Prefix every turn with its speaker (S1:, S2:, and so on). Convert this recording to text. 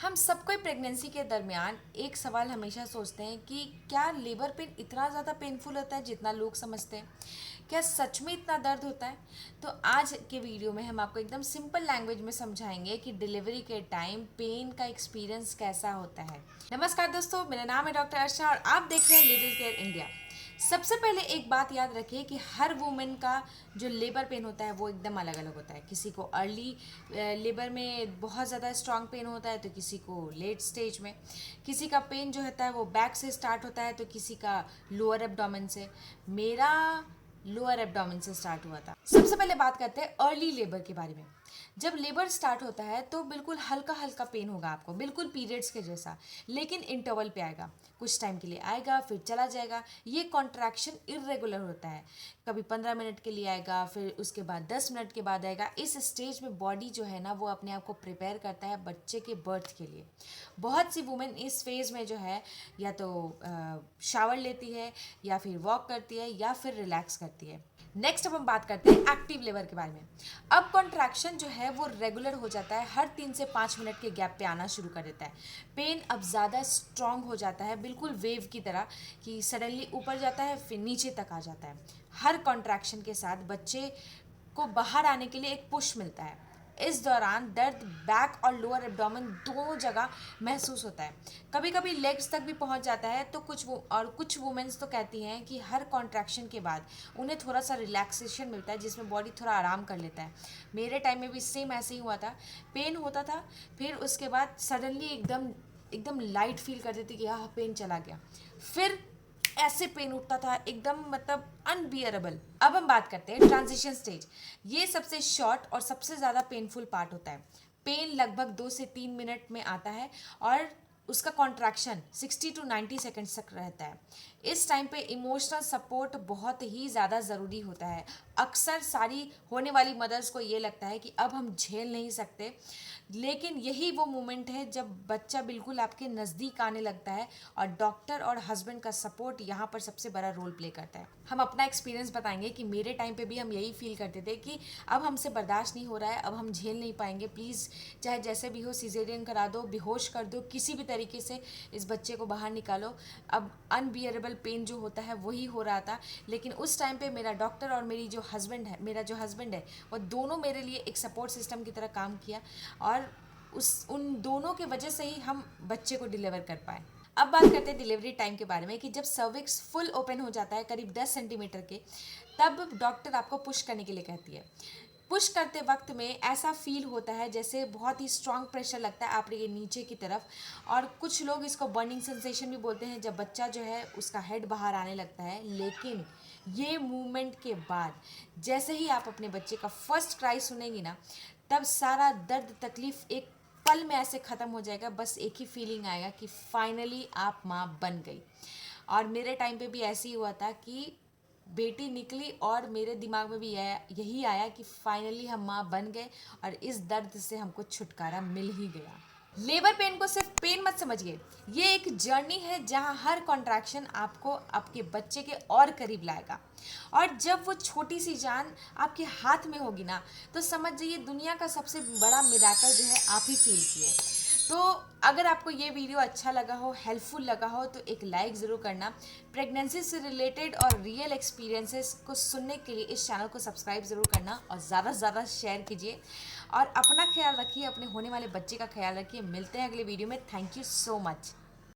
S1: हम सब कोई प्रेगनेंसी के दरमियान एक सवाल हमेशा सोचते हैं कि क्या लेबर पेन इतना ज़्यादा पेनफुल होता है जितना लोग समझते हैं। क्या सच में इतना दर्द होता है? तो आज के वीडियो में हम आपको एकदम सिंपल लैंग्वेज में समझाएंगे कि डिलीवरी के टाइम पेन का एक्सपीरियंस कैसा होता है। नमस्कार दोस्तों, मेरा नाम है डॉक्टर अर्षा और आप देख रहे हैं लिटिल केयर इंडिया। सबसे पहले एक बात याद रखिए कि हर वुमेन का जो लेबर पेन होता है वो एकदम अलग अलग होता है। किसी को अर्ली लेबर में बहुत ज़्यादा स्ट्रांग पेन होता है तो किसी को लेट स्टेज में। किसी का पेन जो होता है वो बैक से स्टार्ट होता है तो किसी का लोअर एब्डोमेन से। मेरा लोअर एब्डोमेन से स्टार्ट हुआ था। सबसे पहले बात करते हैं अर्ली लेबर के बारे में। जब लेबर स्टार्ट होता है तो बिल्कुल हल्का हल्का पेन होगा आपको, बिल्कुल पीरियड्स के जैसा, लेकिन इंटरवल पे आएगा। कुछ टाइम के लिए आएगा फिर चला जाएगा। ये कॉन्ट्रैक्शन इरेगुलर होता है। कभी 15 मिनट के लिए आएगा, फिर उसके बाद 10 मिनट के बाद आएगा। इस स्टेज में बॉडी जो है ना वो अपने आप को प्रिपेयर करता है बच्चे के बर्थ के लिए। बहुत सी वुमेन इस फेज़ में जो है या तो शावर लेती है या फिर वॉक करती है या फिर रिलैक्स करती है। नेक्स्ट अब हम बात करते हैं एक्टिव लेबर के बारे में। अब कॉन्ट्रैक्शन जो है वो रेगुलर हो जाता है, हर 3 से 5 मिनट के गैप पे आना शुरू कर देता है। पेन अब ज़्यादा स्ट्रॉन्ग हो जाता है, बिल्कुल वेव की तरह कि सडनली ऊपर जाता है फिर नीचे तक आ जाता है। हर कॉन्ट्रैक्शन के साथ बच्चे को बाहर आने के लिए एक पुश मिलता है। इस दौरान दर्द बैक और लोअर एब्डोमेन दोनों जगह महसूस होता है। कभी कभी लेग्स तक भी पहुंच जाता है। तो कुछ वुमेन्स तो कहती हैं कि हर कॉन्ट्रैक्शन के बाद उन्हें थोड़ा सा रिलैक्सेशन मिलता है जिसमें बॉडी थोड़ा आराम कर लेता है। मेरे टाइम में भी सेम ऐसे ही हुआ था। पेन होता था, फिर उसके बाद सडनली एकदम एकदम लाइट फील कर देती कि हाँ पेन चला गया। फिर ऐसे पेन उठता था एकदम, मतलब अनबियरेबल। अब हम बात करते हैं ट्रांजिशन स्टेज। ये सबसे शॉर्ट और सबसे ज़्यादा पेनफुल पार्ट होता है। पेन लगभग 2 से 3 मिनट में आता है और उसका कॉन्ट्रैक्शन 60 to 90 सेकेंड्स तक रहता है। इस टाइम पे इमोशनल सपोर्ट बहुत ही ज़्यादा ज़रूरी होता है। अक्सर सारी होने वाली मदर्स को ये लगता है कि अब हम झेल नहीं सकते, लेकिन यही वो मोमेंट है जब बच्चा बिल्कुल आपके नज़दीक आने लगता है और डॉक्टर और हस्बैंड का सपोर्ट यहाँ पर सबसे बड़ा रोल प्ले करता है। हम अपना एक्सपीरियंस बताएंगे कि मेरे टाइम पे भी हम यही फील करते थे कि अब हमसे बर्दाश्त नहीं हो रहा है, अब हम झेल नहीं पाएंगे, प्लीज़ चाहे जैसे भी हो सिजेरियन करा दो, बेहोश कर दो, किसी भी तरीके से इस बच्चे को बाहर निकालो। अब अनबियरेबल पेन जो होता है वही हो रहा था। लेकिन उस टाइम पे मेरा डॉक्टर और मेरा जो हस्बैंड है वो दोनों मेरे लिए एक सपोर्ट सिस्टम की तरह काम किया और उन दोनों के वजह से ही हम बच्चे को डिलीवर कर पाए। अब बात करते हैं डिलीवरी टाइम के बारे में कि जब सर्विक्स फुल ओपन हो जाता है करीब 10 सेंटीमीटर के, तब डॉक्टर आपको पुश करने के लिए कहती है। पुश करते वक्त में ऐसा फील होता है जैसे बहुत ही स्ट्रांग प्रेशर लगता है आपके नीचे की तरफ, और कुछ लोग इसको बर्निंग सेंसेशन भी बोलते हैं जब बच्चा जो है उसका हेड बाहर आने लगता है। लेकिन ये मूवमेंट के बाद जैसे ही आप अपने बच्चे का फर्स्ट क्राई सुनेंगी ना, तब सारा दर्द तकलीफ एक पल में ऐसे ख़त्म हो जाएगा। बस एक ही फीलिंग आएगा कि फाइनली आप माँ बन गई। और मेरे टाइम पे भी ऐसे ही हुआ था कि बेटी निकली और मेरे दिमाग में भी यही आया कि फाइनली हम माँ बन गए और इस दर्द से हमको छुटकारा मिल ही गया। लेबर पेन को सिर्फ पेन मत समझिए, ये एक जर्नी है जहाँ हर कॉन्ट्रैक्शन आपको आपके बच्चे के और करीब लाएगा। और जब वो छोटी सी जान आपके हाथ में होगी ना, तो समझ जाइए दुनिया का सबसे बड़ा मिराकल जो है आप ही फील किए। तो अगर आपको ये वीडियो अच्छा लगा हो, हेल्पफुल लगा हो, तो एक लाइक ज़रूर करना। प्रेगनेंसी से रिलेटेड और रियल एक्सपीरियंसेस को सुनने के लिए इस चैनल को सब्सक्राइब ज़रूर करना और ज़्यादा से ज़्यादा शेयर कीजिए। और अपना ख्याल रखिए, अपने होने वाले बच्चे का ख्याल रखिए। मिलते हैं अगले वीडियो में। Thank you so much.